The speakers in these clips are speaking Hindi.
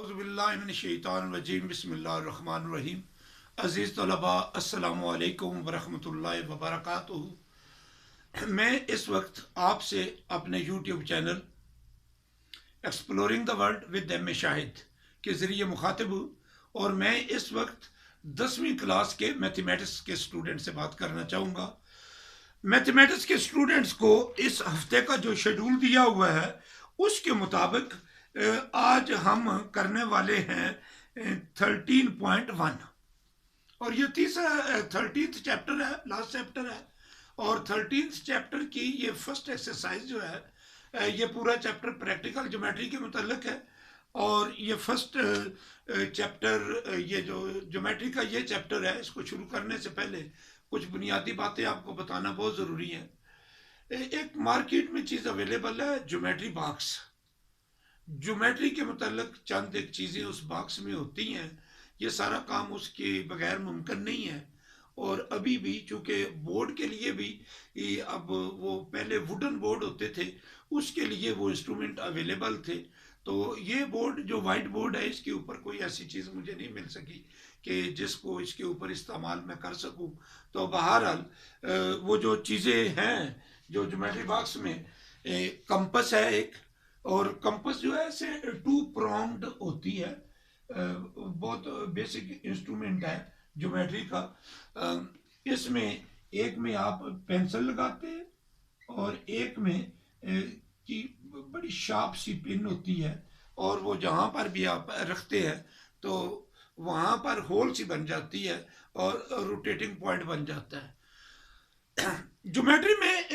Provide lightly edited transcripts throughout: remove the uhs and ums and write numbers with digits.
औज़ुबिल्लाहिमिनश्शैतानिर्रजीम बिस्मिल्लाहिर्रहमानिर्रहीम। अज़ीज़ तलबा अस्सलामु अलैकुम वरहमतुल्लाहि वबरकातुहू। मैं इस वक्त आपसे अपने YouTube channel exploring the world with M A Shahid के ज़रिए मुखातिब हूँ और मैं इस वक्त 10वीं क्लास के मैथमेटिक्स के स्टूडेंट से बात करना चाहूँगा। मैथमेटिक्स के स्टूडेंट्स को इस हफ्ते का जो शेड्यूल दिया हुआ है उसके मुताबिक आज हम करने वाले हैं 13.1 और ये तीसरा 13th चैप्टर है, लास्ट चैप्टर है। और 13th चैप्टर की ये फर्स्ट एक्सरसाइज जो है ये पूरा चैप्टर प्रैक्टिकल ज्योमेट्री के मुताल्लिक है। और ये फर्स्ट चैप्टर, ये जो ज्योमेट्री का ये चैप्टर है, इसको शुरू करने से पहले कुछ बुनियादी बातें आपको बताना बहुत ज़रूरी है। एक मार्केट में चीज़ अवेलेबल है ज्योमेट्री बॉक्स। ज्योमेट्री के मुताल्लिक चंद एक चीज़ें उस बॉक्स में होती हैं, ये सारा काम उसके बगैर मुमकिन नहीं है। और अभी भी चूँकि बोर्ड के लिए भी अब वो पहले वुडन बोर्ड होते थे, उसके लिए वो इंस्ट्रूमेंट अवेलेबल थे। तो ये बोर्ड जो वाइट बोर्ड है, इसके ऊपर कोई ऐसी चीज़ मुझे नहीं मिल सकी कि जिसको इसके ऊपर इस्तेमाल मैं कर सकूं। तो बहरहाल वो जो चीज़ें हैं जो ज्योमेट्री बॉक्स में, कंपस है एक, और कंपस जो है ऐसे 2 pronged होती है, बहुत बेसिक इंस्ट्रूमेंट है ज्योमेट्री का। इसमें एक में आप पेंसिल लगाते हैं और एक में की बड़ी शार्प सी पिन होती है, और वो जहाँ पर भी आप रखते हैं तो वहाँ पर होल सी बन जाती है और रोटेटिंग पॉइंट बन जाता है। ज्योमेट्री में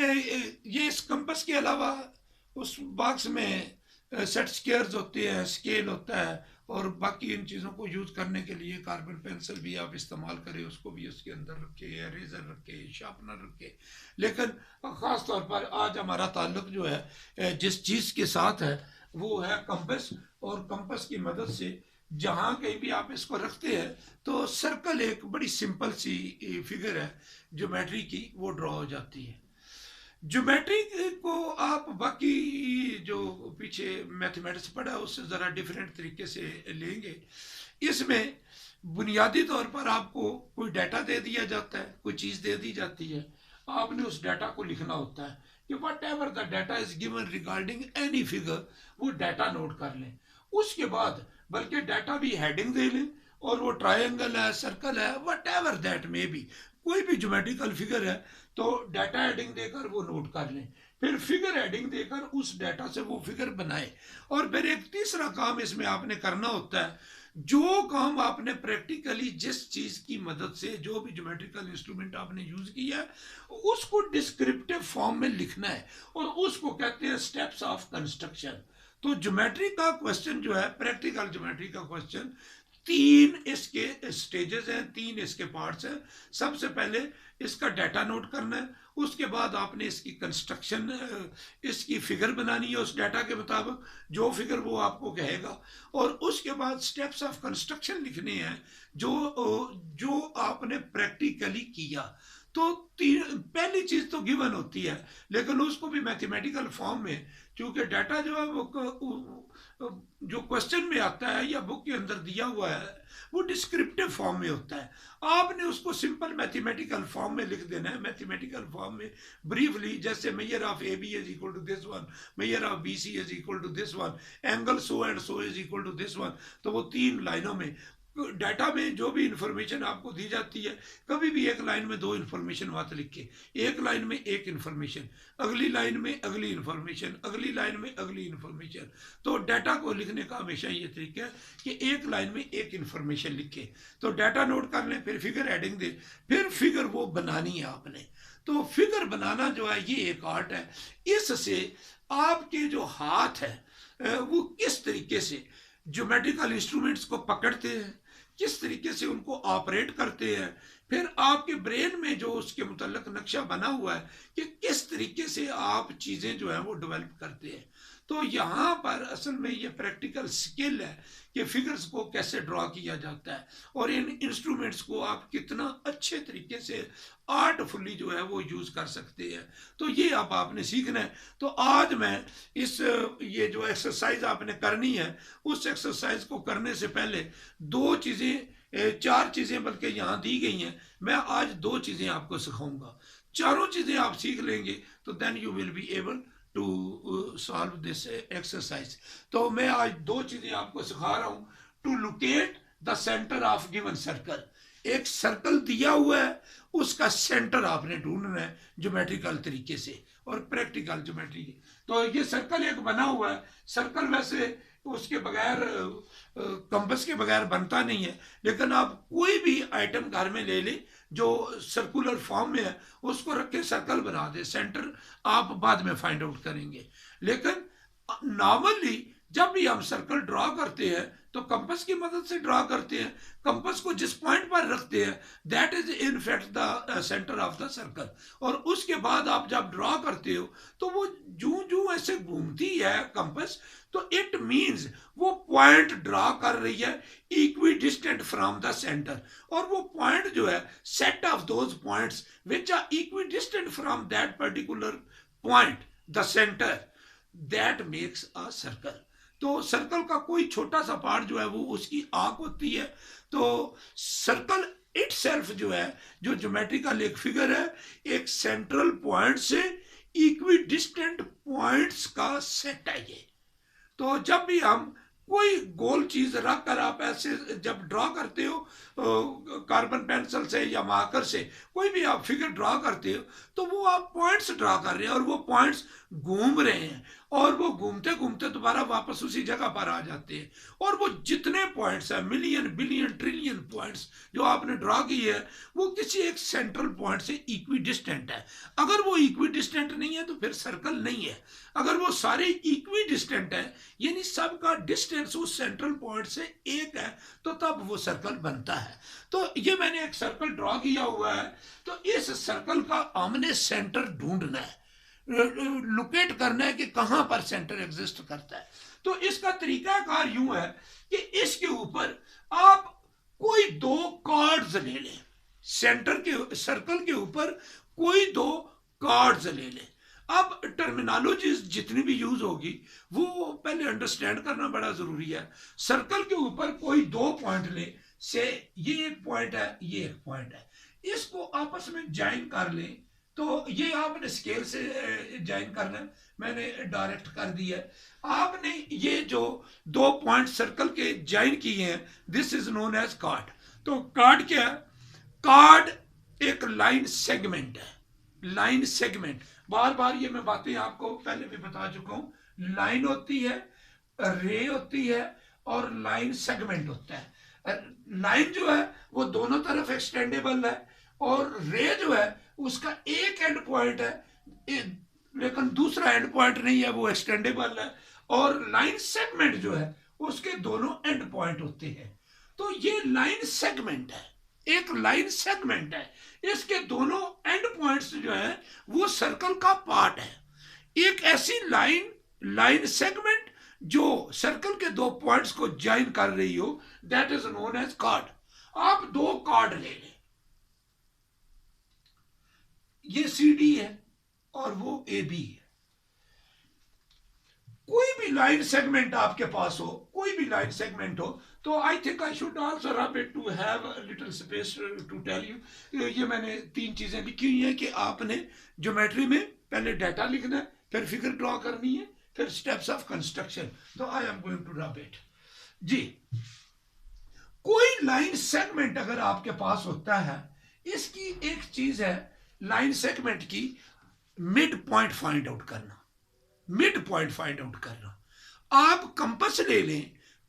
ये इस कंपस के अलावा उस बॉक्स में सेट स्क्वायर्स होते हैं, स्केल होता है, और बाकी इन चीज़ों को यूज़ करने के लिए कार्बन पेंसिल भी आप इस्तेमाल करें, उसको भी उसके अंदर रखें, इरेजर रखें, शार्पनर रखें। लेकिन ख़ास तौर पर आज हमारा ताल्लुक जो है जिस चीज़ के साथ है वो है कंपस। और कंपस की मदद से जहाँ कहीं भी आप इसको रखते हैं तो सर्कल, एक बड़ी सिंपल सी फिगर है ज्योमेट्री की, वो ड्रॉ हो जाती है। ज्योमेट्री को आप बाकी जो पीछे मैथमेटिक्स पढ़ा है उससे ज़रा डिफरेंट तरीके से लेंगे। इसमें बुनियादी तौर पर आपको कोई डाटा दे दिया जाता है, कोई चीज़ दे दी जाती है, आपने उस डाटा को लिखना होता है कि what ever the data is given regarding any figure, वो डाटा नोट कर लें। उसके बाद बल्कि डाटा भी हेडिंग दे लें, और वो ट्रायंगल है, सर्कल है, what ever that may be, कोई भी ज्योमेट्रिकल फिगर है तो डाटा हेडिंग देकर वो नोट कर लें। फिर फिगर हेडिंग देकर उस डाटा से वो फिगर बनाए। और फिर एक तीसरा काम इसमें आपने करना होता है, जो काम आपने प्रैक्टिकली जिस चीज़ की मदद से, जो भी ज्योमेट्रिकल इंस्ट्रूमेंट आपने यूज़ किया है, उसको डिस्क्रिप्टिव फॉर्म में लिखना है, और उसको कहते हैं स्टेप्स ऑफ कंस्ट्रक्शन। तो ज्योमेट्री का क्वेश्चन जो है, प्रैक्टिकल ज्योमेट्री का क्वेश्चन, 3 इसके स्टेजेस हैं, 3 इसके पार्ट्स हैं। सबसे पहले इसका डाटा नोट करना है, उसके बाद आपने इसकी कंस्ट्रक्शन, इसकी फिगर बनानी है उस डाटा के मुताबिक, जो फिगर वो आपको कहेगा, और उसके बाद स्टेप्स ऑफ कंस्ट्रक्शन लिखने हैं जो आपने प्रैक्टिकली किया। तो पहली चीज़ तो गिवन होती है, लेकिन उसको भी मैथमेटिकल फॉर्म में, क्योंकि डाटा जो है वो जो क्वेश्चन में आता है या बुक के अंदर दिया हुआ है वो डिस्क्रिप्टिव फॉर्म में होता है, आपने उसको सिंपल मैथमेटिकल फॉर्म में लिख देना है। मैथमेटिकल फॉर्म में ब्रीफली, जैसे measure of A B is equal to this one, measure of B C is equal to this one, angle so and so is equal to this one. तो वो 3 लाइनों में डाटा में जो भी इंफॉर्मेशन आपको दी जाती है, कभी भी एक लाइन में 2 इंफॉर्मेशन मत लिखे, एक लाइन में एक इंफॉर्मेशन, अगली लाइन में अगली इंफॉर्मेशन, अगली लाइन में अगली इंफॉर्मेशन। तो डाटा को लिखने का हमेशा ये तरीका है कि एक लाइन में एक इंफॉर्मेशन लिखे। तो डाटा नोट कर लें, फिर फिगर हेडिंग दे, फिर फिगर वो बनानी है आपने। तो फिगर बनाना जो है ये एक आर्ट है। इससे आपके जो हाथ है वो किस तरीके से ज्योमेट्रिकल इंस्ट्रूमेंट्स को पकड़ते हैं, किस तरीके से उनको ऑपरेट करते हैं, फिर आपके ब्रेन में जो उसके मुतल्लिक नक्शा बना हुआ है कि किस तरीके से आप चीज़ें जो है वो डेवलप करते हैं। तो यहाँ पर असल में ये प्रैक्टिकल स्किल है कि फिगर्स को कैसे ड्रॉ किया जाता है और इन इंस्ट्रूमेंट्स को आप कितना अच्छे तरीके से आर्टफुली जो है वो यूज़ कर सकते हैं। तो ये अब आपने सीखना है। तो आज मैं इस ये जो एक्सरसाइज आपने करनी है, उस एक्सरसाइज को करने से पहले दो चीज़ें, चार चीज़ें बल्कि यहाँ दी गई हैं, मैं आज दो चीज़ें आपको सिखाऊंगा। चारों चीज़ें आप सीख लेंगे तो then you will be able to solve this exercise. तो मैं आज दो चीज़ें आपको सिखा रहा हूँ। To locate the centre of given circle, एक सर्कल दिया हुआ है, उसका सेंटर आपने ढूंढना है ज्योमेट्रिकल तरीके से और प्रैक्टिकल ज्योमेट्री। तो ये सर्कल एक बना हुआ है। सर्कल वैसे उसके बगैर, कंपास के बगैर बनता नहीं है, लेकिन आप कोई भी आइटम घर में ले लें जो सर्कुलर फॉर्म में है, उसको रख के सर्कल बना दे। सेंटर आप बाद में फाइंड आउट करेंगे, लेकिन नॉर्मली जब भी हम सर्कल ड्रॉ करते हैं तो कंपास की मदद से ड्रॉ करते हैं। कंपास को जिस पॉइंट पर रखते हैं that is in fact the centre of the circle. और उसके बाद आप जब ड्रॉ करते हो तो वो जूं जूं ऐसे घूमती है कंपास, तो इट मीन्स वो पॉइंट ड्रॉ कर रही है equidistant from the centre. और वो पॉइंट जो है, set of those points which are equidistant from that particular point the centre, that makes a circle. तो सर्कल का कोई छोटा सा पार्ट जो है वो उसकी आंख होती है। तो सर्कल इटसेल्फ जो है, जो ज्योमेट्रिकल एक फिगर है, एक सेंट्रल पॉइंट से इक्वी डिस्टेंट पॉइंट्स का सेट है ये। तो जब भी हम कोई गोल चीज रख कर आप ऐसे जब ड्रॉ करते हो कार्बन पेंसिल से या मार्कर से, कोई भी आप फिगर ड्रॉ करते हो, तो वो आप पॉइंट्स ड्रॉ कर रहे हैं और वो पॉइंट्स घूम रहे हैं और वो घूमते घूमते दोबारा वापस उसी जगह पर आ जाते हैं। और वो जितने पॉइंट्स हैं, मिलियन बिलियन ट्रिलियन पॉइंट्स जो आपने ड्रॉ की है, वो किसी एक सेंट्रल पॉइंट से इक्वी डिस्टेंट है। अगर वो इक्वी डिस्टेंट नहीं है तो फिर सर्कल नहीं है। अगर वो सारे इक्वी डिस्टेंट है, यानी सबका डिस्टेंस उस सेंट्रल पॉइंट से एक है, तो तब वो सर्कल बनता है। तो ये मैंने एक सर्कल ड्रॉ किया हुआ है। तो इस सर्कल का हमने सेंटर ढूंढना है, लोकेट करना है कि कहां पर सेंटर एग्जिस्ट करता है। तो इसका तरीकाकार यूं है कि इसके ऊपर आप कोई दो कार्ड्स ले लें, सेंटर के सर्कल के ऊपर कोई दो कार्ड्स ले लें। अब टर्मिनोलॉजीज जितनी भी यूज होगी वो पहले अंडरस्टैंड करना बड़ा जरूरी है। सर्कल के ऊपर कोई दो पॉइंट ले, से ये एक पॉइंट है, ये एक पॉइंट है, इसको आपस में ज्वाइन कर लें। तो ये आपने स्केल से ज्वाइन करना है, मैंने डायरेक्ट कर दिया है। आपने ये जो दो पॉइंट सर्कल के ज्वाइन किए हैं, this is known as chord. तो कार्ड क्या है? कार्ड एक लाइन सेगमेंट है। लाइन सेगमेंट, बार बार ये मैं बातें आपको पहले भी बता चुका हूं। लाइन होती है, रे होती है और लाइन सेगमेंट होता है। लाइन जो है वो दोनों तरफ एक्सटेंडेबल है और रे जो है उसका एक एंड पॉइंट है लेकिन दूसरा एंड पॉइंट नहीं है, वो एक्सटेंडेबल है। और लाइन सेगमेंट जो है उसके दोनों एंड पॉइंट होते हैं। तो ये लाइन सेगमेंट है, एक लाइन सेगमेंट है, इसके दोनों एंड पॉइंट्स जो है वो सर्कल का पार्ट है। एक ऐसी लाइन सेगमेंट जो सर्कल के दो पॉइंट्स को ज्वाइन कर रही हो, that is known as chord. आप दो कार्ड ले लें, ये सी डी है और वो ए बी है। कोई भी लाइन सेगमेंट आपके पास हो, कोई भी लाइन सेगमेंट हो, तो I think I should also rub it to have a little space to tell you. ये मैंने तीन चीजें लिखी हुई हैं कि आपने ज्योमेट्री में पहले डाटा लिखना है, फिर फिगर ड्रॉ करनी है, फिर स्टेप्स ऑफ कंस्ट्रक्शन। तो I am going to rub it ji. कोई लाइन सेगमेंट अगर आपके पास होता है, इसकी एक चीज है लाइन सेगमेंट की मिड पॉइंट फाइंड आउट करना। मिड पॉइंट फाइंड आउट करना, आप कंपास ले लें,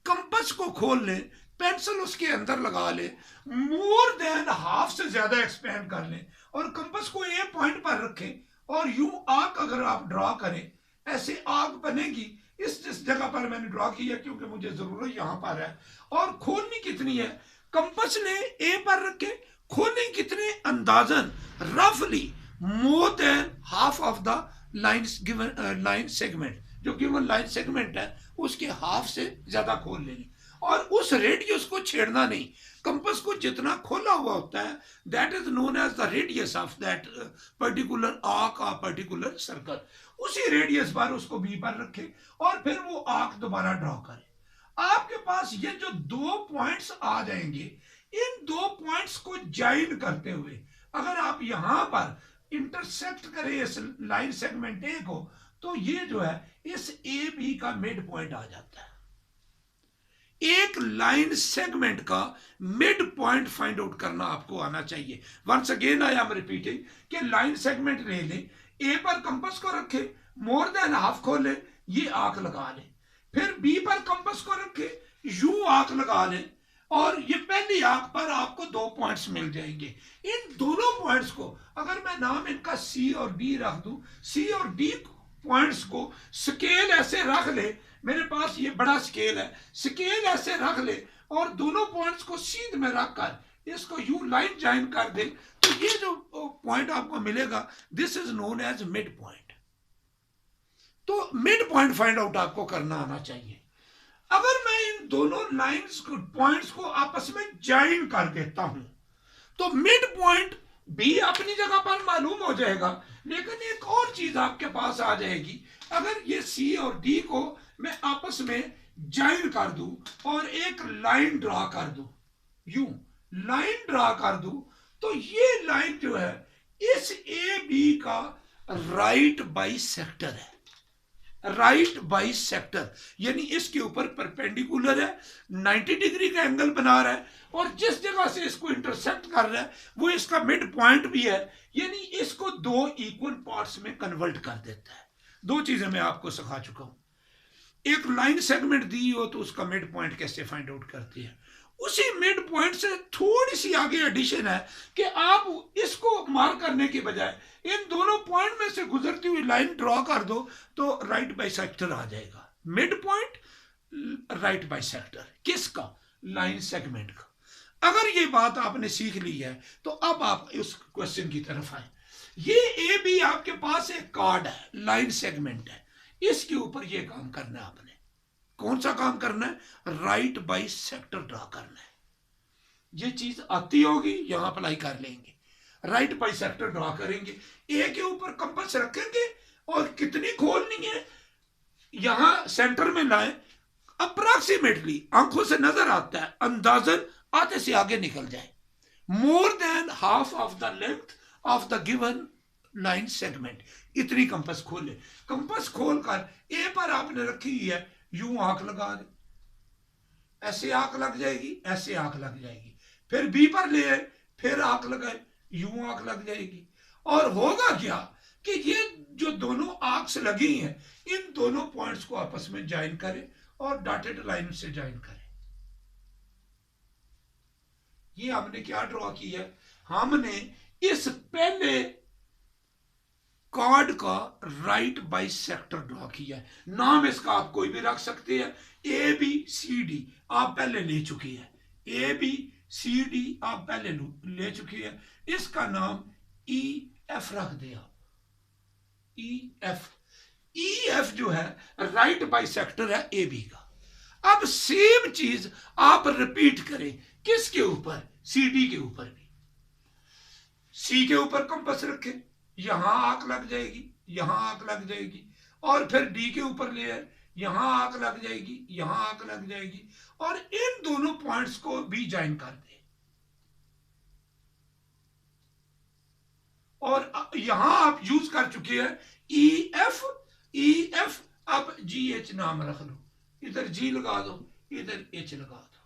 कंपास को खोल लें, पेंसिल उसके अंदर लगा लें, मोर देन हाफ से ज्यादा एक्सपेंड कर लें और कंपास को ए पॉइंट पर रखें और यूं आर्क अगर आप ड्रॉ करें, ऐसे आर्क बनेगी। इस जगह पर मैंने ड्रॉ किया क्योंकि मुझे जरूरत यहां पर है। और खोलनी कितनी है? कंपास ले, ए पर रखें, खोलने कितने? अंदाजन रफली more than half of the line segment जो गिवन लाइन सेगमेंट है उसके हाफ से ज्यादा खोल लेनी, और उस रेडियस को छेड़ना नहीं। कंपास को जितना खोला हुआ होता है that is known as the radius of that particular arc और पर्टिकुलर सर्कल। उसी रेडियस पर उसको बी पर रखे और फिर वो आर्क दोबारा ड्रॉ करे। आपके पास ये जो दो पॉइंट्स आ जाएंगे, इन दो पॉइंट्स को ज्वाइन करते हुए अगर आप यहां पर इंटरसेक्ट करें इस लाइन सेगमेंट ए को, तो ये जो है इस ए बी का मिड पॉइंट आ जाता है। एक लाइन सेगमेंट का मिड पॉइंट फाइंड आउट करना आपको आना चाहिए। Once again I am repeating कि लाइन सेगमेंट ले ले, ए पर कंपास को रखे, मोर देन हाफ खोले, ये आर्क लगा ले, फिर बी पर कंपास को रखे, यू आर्क लगा ले, और ये पहली आर्क पर आपको दो पॉइंट्स मिल जाएंगे। इन दोनों पॉइंट्स को अगर मैं नाम इनका सी और डी रख दूं, सी और डी पॉइंट्स को स्केल ऐसे रख ले, मेरे पास ये बड़ा स्केल है, स्केल ऐसे रख ले और दोनों पॉइंट्स को सीध में रखकर इसको यू लाइन ज्वाइन कर दे, तो ये जो पॉइंट आपको मिलेगा this is known as mid point. तो मिड पॉइंट फाइंड आउट आपको करना आना चाहिए। अगर मैं इन दोनों लाइंस को पॉइंट्स को आपस में ज्वाइन कर देता हूं तो मिड पॉइंट भी अपनी जगह पर मालूम हो जाएगा, लेकिन एक और चीज आपके पास आ जाएगी। अगर ये सी और डी को मैं आपस में ज्वाइन कर दूं और एक लाइन ड्रा कर दूं, यू लाइन ड्रा कर दूं, तो ये लाइन जो है इस ए बी का राइट बाइसेक्टर है। राइट बाइसेक्टर यानी इसके ऊपर परपेंडिकुलर है, 90 डिग्री का एंगल बना रहा है, और जिस जगह से इसको इंटरसेक्ट कर रहा है वो इसका मिड पॉइंट भी है, यानी इसको दो इक्वल पार्ट्स में कन्वर्ट कर देता है। दो चीजें मैं आपको सिखा चुका हूं। एक लाइन सेगमेंट दी हो तो उसका मिड पॉइंट कैसे फाइंड आउट करती है, उसी मिड पॉइंट से थोड़ी सी आगे एडिशन है कि आप इसको मार करने के बजाय इन दोनों पॉइंट में से गुजरती हुई लाइन ड्रॉ कर दो तो राइट बाइसेक्टर आ जाएगा। मिड पॉइंट राइट बाइसेक्टर किसका? लाइन सेगमेंट का। अगर ये बात आपने सीख ली है तो अब आप उस क्वेश्चन की तरफ आए। ये ए बी आपके पास एक कार्ड है, लाइन सेगमेंट है, इसके ऊपर ये काम करना है आपने। कौन सा काम करना है? राइट बाइसेक्टर ड्रा करना है। ये चीज आती होगी, यहां अप्लाई कर लेंगे। राइट बाइसेक्टर ड्रा करेंगे, ए के ऊपर कंपास रखेंगे और कितनी खोलनी है यहां सेंटर में लाए, अप्रोक्सीमेटली आंखों से नजर आता है, अंदाजन आधे से आगे निकल जाए, more than half of the length of the given line segment, इतनी कंपास खोले। कंपास खोलकर ए पर आपने रखी है, यूं आंख लगा दे, ऐसे आंख लग जाएगी, ऐसे आंख लग जाएगी, फिर बी पर ले आए, फिर आंख लगाए, यूं आंख लग जाएगी। और होगा क्या कि ये जो दोनों आंख्स लगी हैं इन दोनों पॉइंट्स को आपस में ज्वाइन करें और डॉटेड लाइन से ज्वाइन करें। ये हमने क्या ड्रॉ किया? हमने इस पहले कार्ड का राइट बाइसेक्टर ड्रॉ किया है। नाम इसका आप कोई भी रख सकते हैं, ए बी सी डी आप पहले ले चुकी है, ए बी सी डी आप पहले ले चुकी है, इसका नाम ई एफ रख दे आप, ई एफ। ई एफ जो है राइट बाइसेक्टर है ए बी का। अब सेम चीज आप रिपीट करें, किसके ऊपर? सी डी के ऊपर भी। सी के ऊपर कंपास रखें, यहां आंख लग जाएगी, यहां आंख लग जाएगी, और फिर डी के ऊपर ले आए, यहां आंख लग जाएगी, यहां आंख लग जाएगी, और इन दोनों पॉइंट्स को भी ज्वाइन कर दे। और यहां आप यूज कर चुके हैं ई एफ, ई एफ। अब जी एच नाम रख लो, इधर जी लगा दो, इधर एच लगा दो।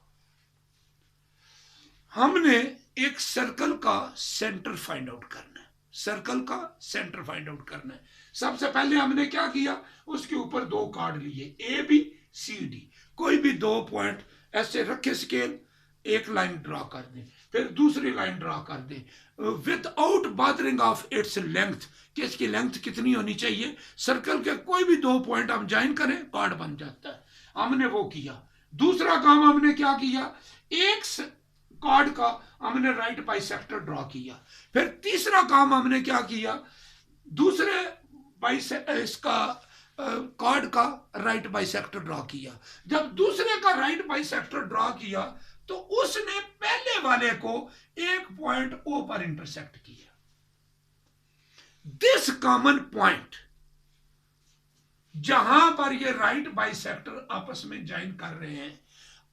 हमने एक सर्कल का सेंटर फाइंड आउट करना है, सर्कल का सेंटर फाइंड आउट करना है। सबसे पहले हमने क्या किया, उसके ऊपर दो कार्ड लिए, ए बी सी डी, कोई भी दो पॉइंट ऐसे रखे स्केल, एक लाइन ड्रॉ कर दे, फिर दूसरी लाइन ड्रॉ कर दे without bothering of its length, कि इसकी लेंथ कितनी होनी चाहिए। सर्कल के कोई भी दो पॉइंट हम ज्वाइन करें, कार्ड बन जाता है। हमने वो किया। दूसरा काम हमने क्या किया, एक कार्ड का हमने राइट बाइसेक्टर ड्रॉ किया। फिर तीसरा काम हमने क्या किया, दूसरे इसका कार्ड का राइट बाइसेक्टर ड्रॉ किया। जब दूसरे का राइट बाइसेक्टर ड्रॉ किया तो उसने पहले वाले को एक पॉइंट ओ पर इंटरसेक्ट किया। दिस कॉमन पॉइंट जहां पर ये राइट बाइसेक्टर आपस में ज्वाइन कर रहे हैं,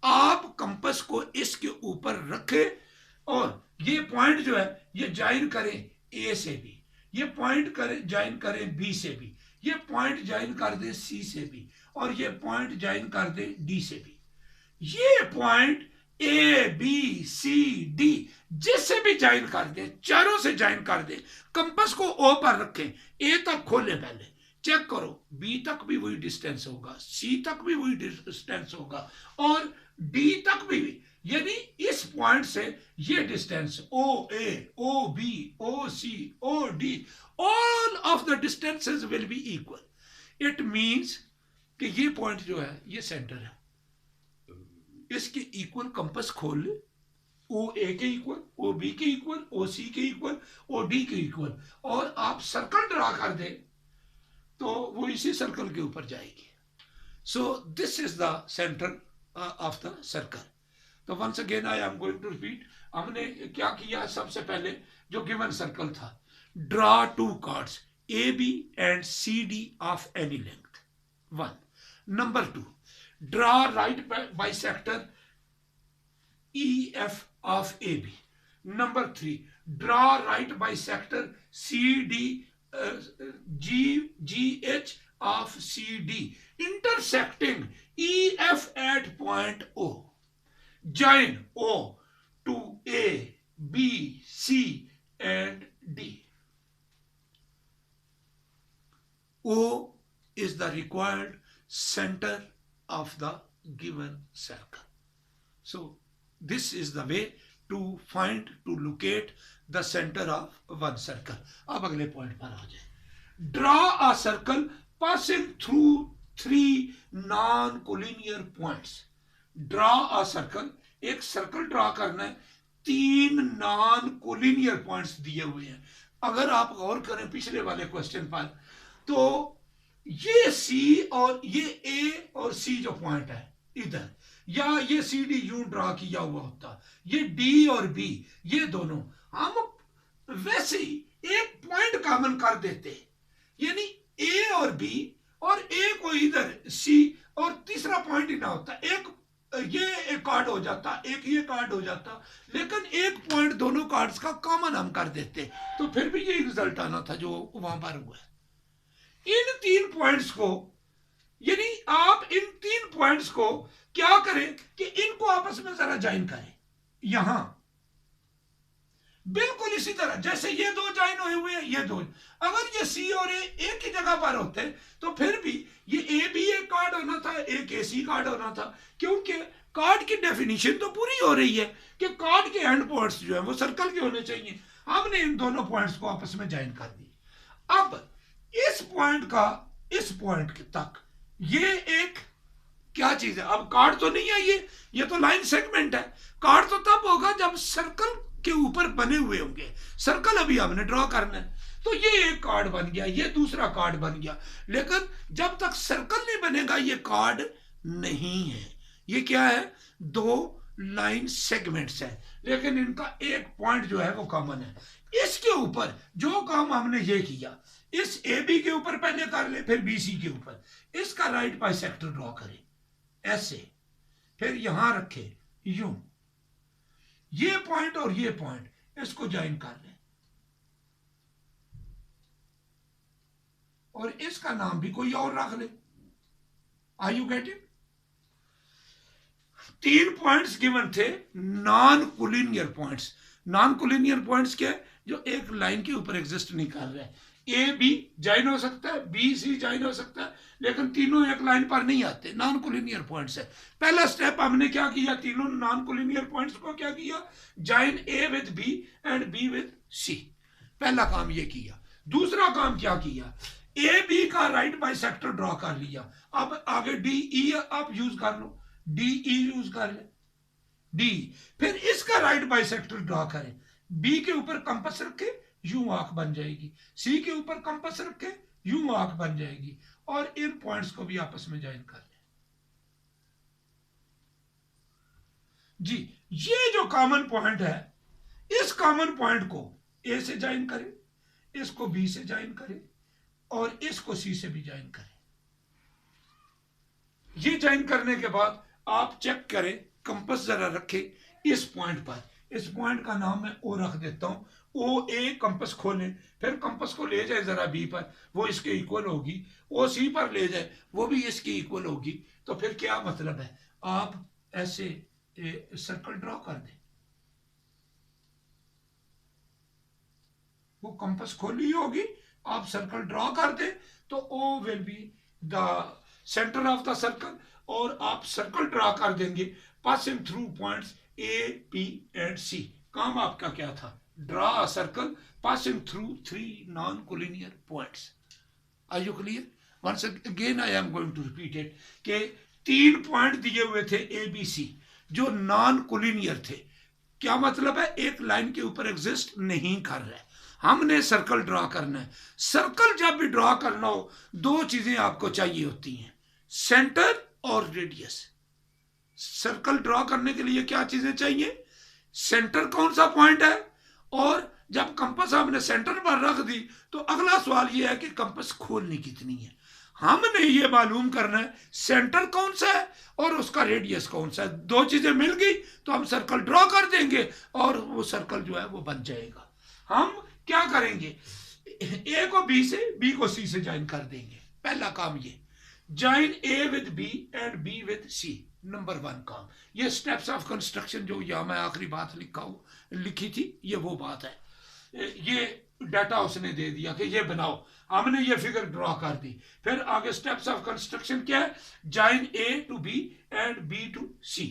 आप कंपास को इसके ऊपर रखें और ये पॉइंट जो है ये ज्वाइन करें ए से भी, ये पॉइंट करें ज्वाइन करें बी से भी, ये पॉइंट ज्वाइन कर दे सी से भी, और ये पॉइंट ज्वाइन कर दे डी से भी। ये point A B C D जिससे भी ज्वाइन कर दे, चारों से ज्वाइन कर दे, कंपास को ओ पर रखें, ए तक खोले, पहले चेक करो, बी तक भी वही डिस्टेंस होगा, सी तक भी वही डिस्टेंस होगा, और डी तक भी, यानी इस पॉइंट से ये distance O A, O B, O C, O D, all of the distances will be equal. It means कि ये पॉइंट जो है ये सेंटर है, इसके इक्वल कंपास खोल ले, ओ ए के इक्वल, ओ बी के इक्वल, ओ सी के इक्वल, ओ डी के इक्वल, और आप सर्कल ड्रा कर दे तो वो इसी सर्कल के ऊपर जाएगी। So this is the centre of the circle. तो once again I am going to repeat, हमने क्या किया, सबसे पहले जो गिवन सर्कल था, draw two chords A B and C D of any length, 1। Number 2, draw right bisector E F of A B. Number 3, draw right bisector C D G H of C D intersecting EF at point O. Join O to A, B, C and D. O is the required center of the given circle. So this is the way to locate the center of one circle. अब अगले पॉइंट पर आ जाए। Draw a circle passing through 3 non-collinear points. Draw a circle, एक सर्कल ड्रा करना है, 3 non-collinear points दिए हुए हैं। अगर आप गौर करें पिछले वाले क्वेश्चन पर, तो ये सी और ये ए और सी जो पॉइंट है इधर, या ये सी डी यूं ड्रा किया हुआ होता, ये डी और बी ये दोनों हम वैसे ही एक पॉइंट कॉमन कर देते, यानी ए और बी, और ए को इधर सी, और तीसरा पॉइंट ही ना होता, एक ये एक कार्ड हो जाता, एक ये कार्ड हो जाता, लेकिन एक पॉइंट दोनों कार्ड्स का कॉमन हम कर देते, तो फिर भी ये रिजल्ट आना था जो वहां पर हुआ है। इन 3 पॉइंट्स को, यानी आप इन 3 पॉइंट्स को क्या करें कि इनको आपस में जरा ज्वाइन करें, यहां बिल्कुल इसी तरह जैसे ये दो ज्वाइन हुए हैं, ये दो, अगर ये सी और ए एक ही जगह पर होते तो फिर भी ये ए बी ए कार्ड होना था, एक ए सी कार्ड होना था, क्योंकि कार्ड की डेफिनेशन तो पूरी हो रही है कि कार्ड के एंड पॉइंट्स जो है वो सर्कल के होने चाहिए। हमने इन दोनों पॉइंट्स को आपस में ज्वाइन कर दी। अब इस पॉइंट का इस पॉइंट तक ये एक क्या चीज है, अब कार्ड तो नहीं है, ये तो लाइन सेगमेंट है। कार्ड तो तब होगा जब सर्कल के ऊपर बने हुए होंगे, सर्कल अभी हमने ड्रॉ करना है, तो ये एक कार्ड बन गया, ये दूसरा कार्ड बन गया, लेकिन जब तक सर्कल नहीं बनेगा ये कार्ड नहीं है। ये क्या है, 2 लाइन सेगमेंट्स है, लेकिन इनका एक पॉइंट जो है वो कॉमन है। इसके ऊपर जो काम हमने ये किया, इस ए बी के ऊपर पहले कर ले, फिर बी सी के ऊपर इसका राइट बाइसेक्टर ड्रॉ करें ऐसे, फिर यहां रखे यूं, ये पॉइंट और ये पॉइंट इसको ज्वाइन कर लें, और इसका नाम भी कोई और रख ले। Are you getting? 3 points given थे, non collinear points. Non collinear points क्या है, जो एक लाइन के ऊपर एग्जिस्ट नहीं कर रहे। ए बी ज्वाइन हो सकता है, बी सी ज्वाइन हो सकता है, लेकिन तीनों एक लाइन पर नहीं आते, नॉन कोलिनियर पॉइंट्स है। पहला स्टेप हमने क्या किया, तीनों नॉन कोलिनियर पॉइंट्स को क्या किया, join A with B and B with C, पहला काम ये किया। दूसरा काम क्या किया, ए बी का राइट बाइसेक्टर ड्रॉ कर लिया। अब आगे डी ई आप यूज कर लो, डी ई यूज कर ले, डी, फिर इसका राइट बाइसेक्टर ड्रॉ करें, बी के ऊपर कंपास रखे यूं आंख बन जाएगी, सी के ऊपर कंपास रखे यूं आंख बन जाएगी, और इन पॉइंट्स को भी आपस में ज्वाइन कर लें। जी, ये जो कॉमन पॉइंट है, इस कॉमन पॉइंट को ए से ज्वाइन करें, इसको बी से ज्वाइन करें और इसको सी से भी ज्वाइन करें। ये ज्वाइन करने के बाद आप चेक करें, कंपास जरा रखें इस पॉइंट पर। इस पॉइंट का नाम मैं ओ रख देता हूं। ओ ए कंपास खोलें, फिर कंपास को ले जाए जरा बी पर, वो इसके इक्वल होगी। ओ सी पर ले जाए, वो भी इसकी इक्वल होगी। तो फिर क्या मतलब है, आप ऐसे सर्कल ड्रॉ कर दें। वो कंपास खोली होगी, आप सर्कल ड्रॉ कर दें, तो O will be the centre of the circle, और आप सर्कल ड्रॉ कर देंगे passing through points A B and C. काम आपका क्या था, draw a circle passing through 3 non collinear points. Are you clear? Once again I am going to repeat it कि 3 पॉइंट दिए हुए थे ए बी सी जो नॉन कोलिनियर थे। क्या मतलब है, एक लाइन के ऊपर एग्जिस्ट नहीं कर रहा है। हमने सर्कल ड्रॉ करना है। सर्कल जब भी ड्रॉ करना हो, 2 चीजें आपको चाहिए होती हैं, सेंटर और रेडियस। सर्कल ड्रॉ करने के लिए क्या चीजें चाहिए, सेंटर कौन सा पॉइंट है, और जब कंपास हमने सेंटर पर रख दी तो अगला सवाल यह है कि कंपास खोलनी कितनी है। हमने ये मालूम करना है सेंटर कौन सा है और उसका रेडियस कौन सा है। 2 चीजें मिल गई तो हम सर्कल ड्रॉ कर देंगे और वो सर्कल जो है वो बन जाएगा। हम क्या करेंगे, ए को बी से, बी को सी से ज्वाइन कर देंगे। पहला काम ये, join A with B and B with C, number 1 काम। ये स्टेप्स ऑफ कंस्ट्रक्शन जो यहां मैं आखिरी बात लिखी थी, ये वो बात है। ये डाटा उसने दे दिया कि ये बनाओ, हमने ये फिगर ड्रॉ कर दी। फिर आगे स्टेप्स ऑफ कंस्ट्रक्शन क्या है, join A to B and B to C,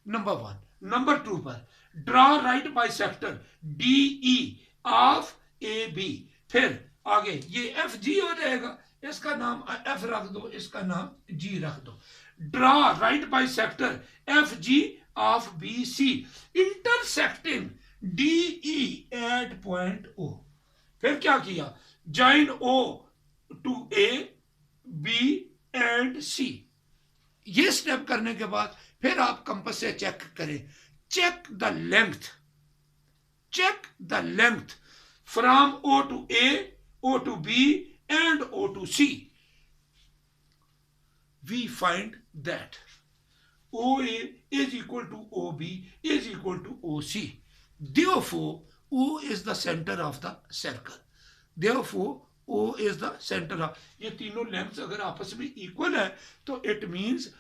number 1। Number 2 पर draw right bisector D E of A B. फिर आगे ये एफ जी हो जाएगा, इसका नाम एफ रख दो, इसका नाम जी रख दो। Draw right bisector F G of B C intersecting D E at point O. फिर क्या किया, join O to A B and C. ये स्टेप करने के बाद फिर आप कंपास से चेक करें, check the length, check the length from O to A, O to B and O to C. We find that OA is equal to OB is equal to OC. Therefore, O is the center of the circle. Therefore, O is the center of, ये तीनों लेंथ अगर आपस में इक्वल है तो इट मीन्स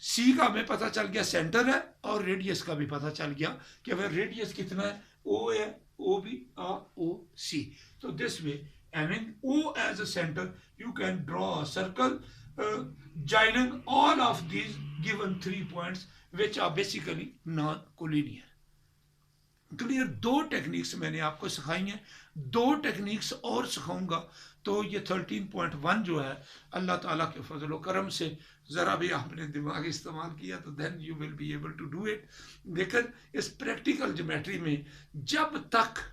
सी का हमें पता चल गया सेंटर है, और रेडियस का भी पता चल गया कि अगर रेडियस कितना है, ओ है, ओ बी और ओ सी। तो this way, having O as a center, you can draw a circle joining all of these given 3 points which are basically non-collinear. Clear? 2 techniques मैंने आपको सिखाई हैं, 2 टेक्निक्स और सिखाऊंगा। तो ये 13.1 जो है, अल्लाह ताला के फजल व करम से ज़रा भी आपने दिमाग इस्तेमाल किया तो then you will be able to do it. लेकिन इस प्रैक्टिकल ज्योमेट्री में जब तक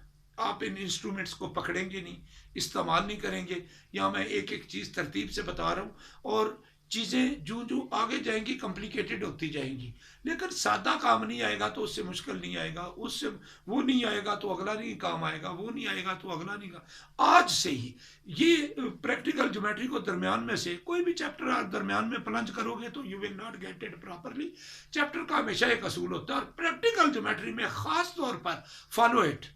आप इन इंस्ट्रूमेंट्स को पकड़ेंगे नहीं, इस्तेमाल नहीं करेंगे, या मैं एक एक चीज़ तरतीब से बता रहा हूँ और चीज़ें जो जो आगे जाएंगी कॉम्प्लिकेटेड होती जाएंगी। लेकिन सादा काम नहीं आएगा तो उससे मुश्किल नहीं आएगा, उससे वो नहीं आएगा तो अगला नहीं काम आएगा, वो नहीं आएगा तो अगला नहीं काम। आज से ही ये प्रैक्टिकल ज्योमेट्री को दरमियान में से कोई भी चैप्टर आप दरमियान में प्लंज करोगे तो you will not get it properly. Chapter का हमेशा एक असूल होता है, और प्रैक्टिकल ज्योमेट्री में ख़ास तौर पर फॉलो इट,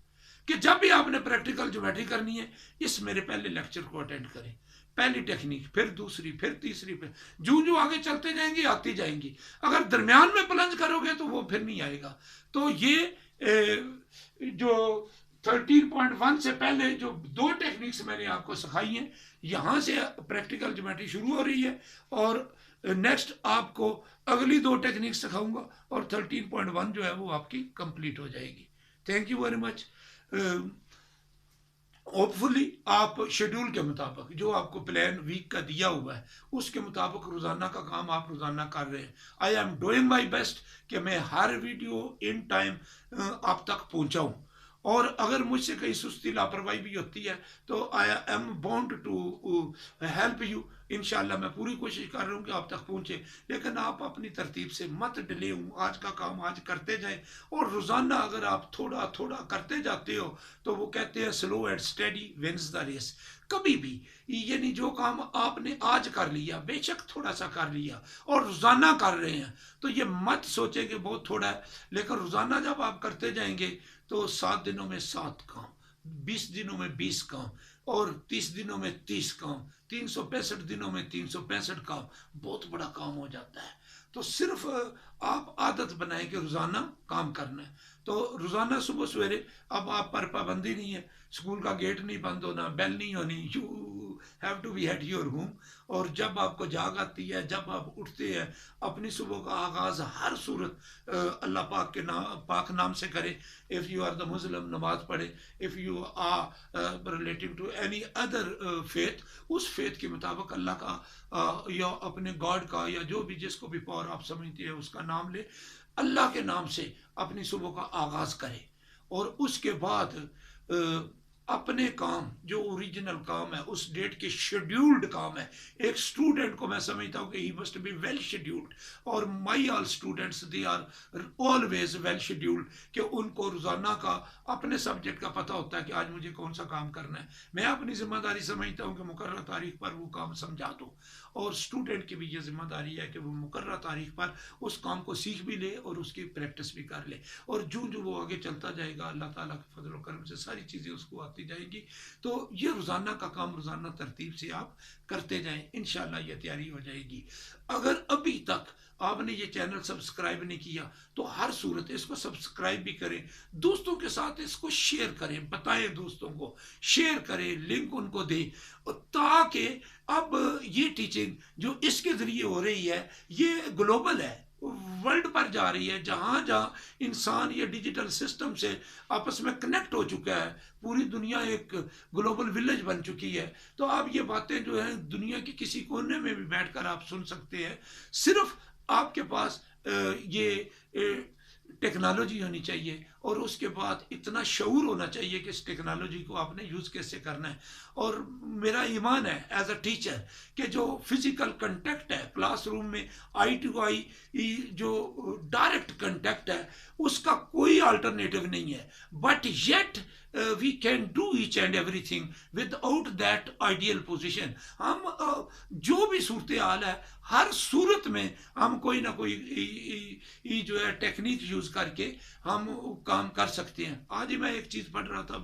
कि जब भी आपने प्रैक्टिकल ज्योमेट्री करनी है, इस मेरे पहले लेक्चर को अटेंड करें। पहली टेक्निक, फिर दूसरी, फिर तीसरी, फिर जो जो आगे चलते जाएंगी आती जाएंगी। अगर दरमियान में प्लंज करोगे तो वो फिर नहीं आएगा। तो ये जो 13.1 से पहले जो 2 टेक्निक्स मैंने आपको सिखाई हैं, यहाँ से प्रैक्टिकल ज्योमेट्री शुरू हो रही है, और नेक्स्ट आपको अगली 2 टेक्निक सिखाऊंगा, और 13.1 जो है वो आपकी कंप्लीट हो जाएगी। Thank you very much. Hopefully आप शेड्यूल के मुताबिक, जो आपको प्लान वीक का दिया हुआ है, उसके मुताबिक रोज़ाना का काम आप रोज़ाना कर रहे हैं। I am doing my best कि मैं हर वीडियो इन टाइम आप तक पहुंचाऊं, और अगर मुझसे कहीं सुस्ती लापरवाही भी होती है तो I am bound to help you. इंशाल्लाह मैं पूरी कोशिश कर रहा हूँ कि आप तक पहुँचे, लेकिन आप अपनी तरतीब से मत डिले हूँ, आज का काम आज करते जाएं। और रोज़ाना अगर आप थोड़ा थोड़ा करते जाते हो तो वो कहते हैं slow and steady wins the race. कभी भी, यानी जो काम आपने आज कर लिया, बेशक थोड़ा सा कर लिया और रोज़ाना कर रहे हैं, तो ये मत सोचें कि बहुत थोड़ा है, लेकिन रोज़ाना जब आप करते जाएंगे तो 7 दिनों में 7 काम, 20 दिनों में 20 काम और 30 दिनों में 30 काम, 365 दिनों में 365 काम, बहुत बड़ा काम हो जाता है। तो सिर्फ आप आदत बनाएं कि रोज़ाना काम करना है। तो रोज़ाना सुबह सवेरे, अब आप पर पाबंदी नहीं है, स्कूल का गेट नहीं बंद होना, बेल नहीं होनी, you have to be at your home. और जब आपको जाग आती है, जब आप उठते हैं, अपनी सुबह का आगाज़ हर सूरत अल्लाह पाक के पाक नाम से करें। If you are the Muslim, नमाज पढ़े। If you are relating to any other faith, उस फेथ के मुताबिक अल्लाह का या अपने गॉड का या जो भी जिसको भी पावर आप समझते हैं उसका नाम ले, अल्लाह के नाम से अपनी सुबह का आगाज़ करें। और उसके बाद अपने काम जो ओरिजिनल काम है, उस डेट के शेड्यूल्ड काम है। एक स्टूडेंट को मैं समझता हूँ कि he must be well scheduled, और my all students they are always well scheduled, कि उनको रोज़ाना का अपने सब्जेक्ट का पता होता है कि आज मुझे कौन सा काम करना है। मैं अपनी जिम्मेदारी समझता हूँ कि मुकर्रर तारीख पर वो काम समझा दूँ, और स्टूडेंट की भी ये जिम्मेदारी है कि वो मुकर्रर तारीख पर उस काम को सीख भी ले और उसकी प्रैक्टिस भी कर ले। और जो जो वो आगे चलता जाएगा, अल्लाह ताला के फजल व करम से सारी चीज़ें उसको आती जाएगी। तो ये रोज़ाना का काम रोज़ाना तरतीब से आप करते जाएं, इंशाल्लाह ये तैयारी हो जाएगी। अगर अभी तक आपने ये चैनल सब्सक्राइब नहीं किया तो हर सूरत इसको सब्सक्राइब भी करें, दोस्तों के साथ इसको शेयर करें, बताएं दोस्तों को, शेयर करें, लिंक उनको दें, ताकि अब ये टीचिंग जो इसके ज़रिए हो रही है ये ग्लोबल है, वर्ल्ड पर जा रही है। जहाँ जहाँ इंसान ये डिजिटल सिस्टम से आपस में कनेक्ट हो चुका है, पूरी दुनिया एक ग्लोबल विलेज बन चुकी है। तो आप ये बातें जो है दुनिया के किसी कोने में भी बैठकर आप सुन सकते हैं। सिर्फ आपके पास ये टेक्नोलॉजी होनी चाहिए, और उसके बाद इतना शऊर होना चाहिए कि इस टेक्नोलॉजी को आपने यूज़ कैसे करना है। और मेरा ईमान है एज अ टीचर कि जो फिज़िकल कंटेक्ट है क्लासरूम में, आई टू आई जो डायरेक्ट कंटेक्ट है, उसका कोई अल्टरनेटिव नहीं है। But yet we can do each and everything without that ideal position. हम जो भी सूरत हाल है, हर सूरत में हम कोई ना कोई जो है टेक्निक यूज़ करके हम काम कर सकते हैं। आज ही मैं एक चीज़ पढ़ रहा था,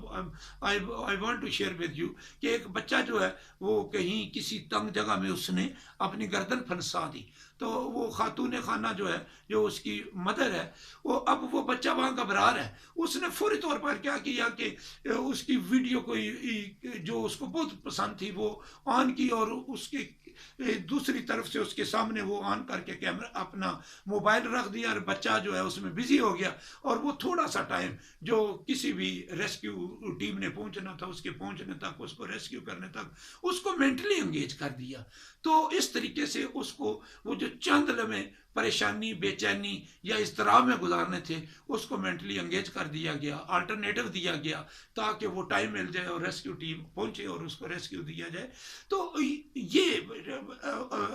I want to share with you, कि एक बच्चा जो है वो कहीं किसी तंग जगह में उसने अपनी गर्दन फंसा दी। तो वो खातून खाना जो है, जो उसकी मदर है, वो अब वो बच्चा वहाँ घबरा रहा है। उसने फौरी तौर पर क्या किया कि उसकी वीडियो कोई जो उसको बहुत पसंद थी वो ऑन की, और उसकी दूसरी तरफ से उसके सामने वो ऑन करके कैमरा अपना मोबाइल रख दिया, और बच्चा जो है उसमें बिजी हो गया। और वो थोड़ा सा टाइम जो किसी भी रेस्क्यू टीम ने पहुंचना था, उसके पहुंचने तक, उसको रेस्क्यू करने तक, उसको मेंटली एंगेज कर दिया। तो इस तरीके से उसको वो जो चंद लम्हे परेशानी, बेचैनी या इज़्तिराब में गुजारने थे, उसको मेंटली एंगेज कर दिया गया, अल्टरनेटिव दिया गया, ताकि वो टाइम मिल जाए और रेस्क्यू टीम पहुंचे और उसको रेस्क्यू दिया जाए। तो ये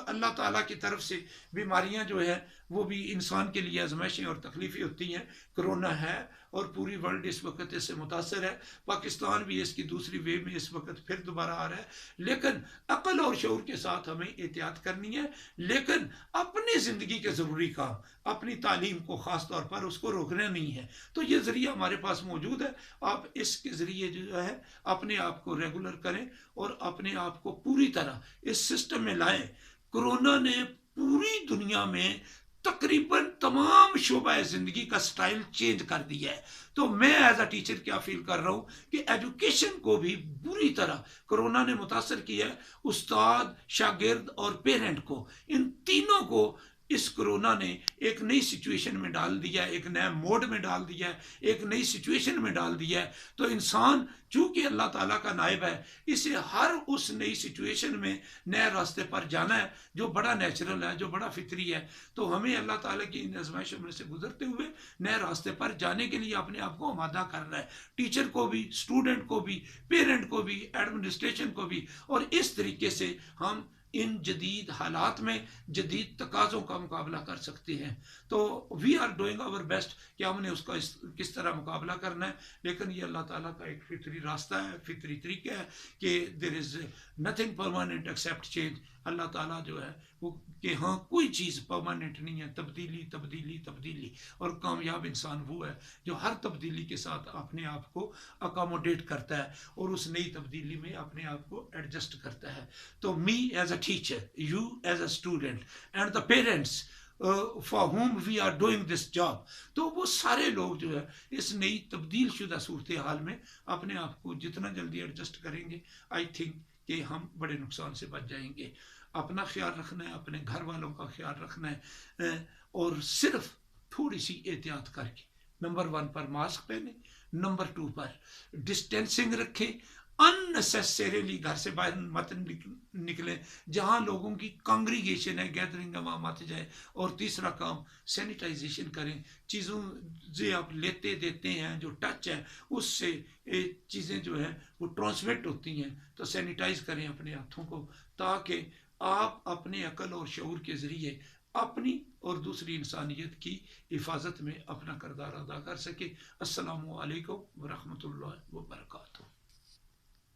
अल्लाह ताला की तरफ से बीमारियां जो है वो भी इंसान के लिए आजमाइशें और तकलीफ़ें होती हैं। कोरोना है और पूरी वर्ल्ड इस वक्त इससे मुतासर है, पाकिस्तान भी इसकी दूसरी वेव में इस वक्त फिर दोबारा आ रहा है। लेकिन अक्ल और शऊर के साथ हमें एहतियात करनी है, लेकिन अपनी ज़िंदगी के ज़रूरी काम, अपनी तालीम को ख़ास तौर पर उसको रोकना नहीं है। तो ये ज़रिया हमारे पास मौजूद है, आप इसके ज़रिए जो है अपने आप को रेगुलर करें और अपने आप को पूरी तरह इस सिस्टम में लाएं। कोरोना ने पूरी दुनिया में तकरीबन तमाम शोबा ज़िंदगी का स्टाइल चेंज कर दिया है। तो मैं एज अ टीचर क्या फील कर रहा हूँ कि एजुकेशन को भी बुरी तरह कोरोना ने मुतासर किया है। उस्ताद, शागिर्द और पेरेंट को, इन तीनों को इस कोरोना ने एक नई सिचुएशन में डाल दिया है, एक नया मोड में डाल दिया है, एक नई सिचुएशन में डाल दिया है। तो इंसान चूंकि अल्लाह ताला का नायब है, इसे हर उस नई सिचुएशन में नए रास्ते पर जाना है जो बड़ा नेचुरल है, जो बड़ा फितरी है। तो हमें अल्लाह ताला की इन आज़माइशों में से गुजरते हुए नए रास्ते पर जाने के लिए अपने आप को आमादा करना है, टीचर को भी, स्टूडेंट को भी, पेरेंट को भी, एडमिनिस्ट्रेशन को भी। और इस तरीके से हम इन जदीद हालात में जदीद तकाज़ों का मुकाबला कर सकते हैं। तो we are doing our best कि हमने उसका किस तरह मुकाबला करना है। लेकिन ये अल्लाह ताला का एक फितरी रास्ता है, फितरी तरीका है कि there is nothing permanent except change. Allah ताला जो है वो कि हाँ कोई चीज़ परमानेंट नहीं है, तब्दीली तब्दीली तब्दीली। और कामयाब इंसान वो है जो हर तब्दीली के साथ अपने आप को अकोमोडेट करता है और उस नई तब्दीली में अपने आप को एडजस्ट करता है। तो me as a teacher, you as a student and the parents for whom we are doing this job, तो वो सारे लोग जो है इस नई तब्दील शुदा सूरत हाल में अपने आप को जितना जल्दी एडजस्ट करेंगे, आई थिंक कि हम बड़े नुकसान से बच जाएंगे। अपना ख्याल रखना है, अपने घर वालों का ख्याल रखना है, और सिर्फ थोड़ी सी एहतियात करके नंबर 1 पर मास्क पहने, नंबर 2 पर डिस्टेंसिंग रखें, अननेसेसरीली घर से बाहर मत निकले जहां लोगों की कांग्रीगेशन है, गैदरिंग है, वहां मत जाए। और तीसरा काम सैनिटाइजेशन करें। चीज़ों से आप लेते देते हैं, जो टच है उससे चीज़ें जो है वो ट्रांसमिट होती हैं। तो सैनिटाइज करें अपने हाथों को, ताकि आप अपने अकल और शऊर के ज़रिए अपनी और दूसरी इंसानियत की हिफाजत में अपना किरदार अदा कर सके। अस्सलामु अलैकुम व रहमतुल्लाहि व बरकातहू।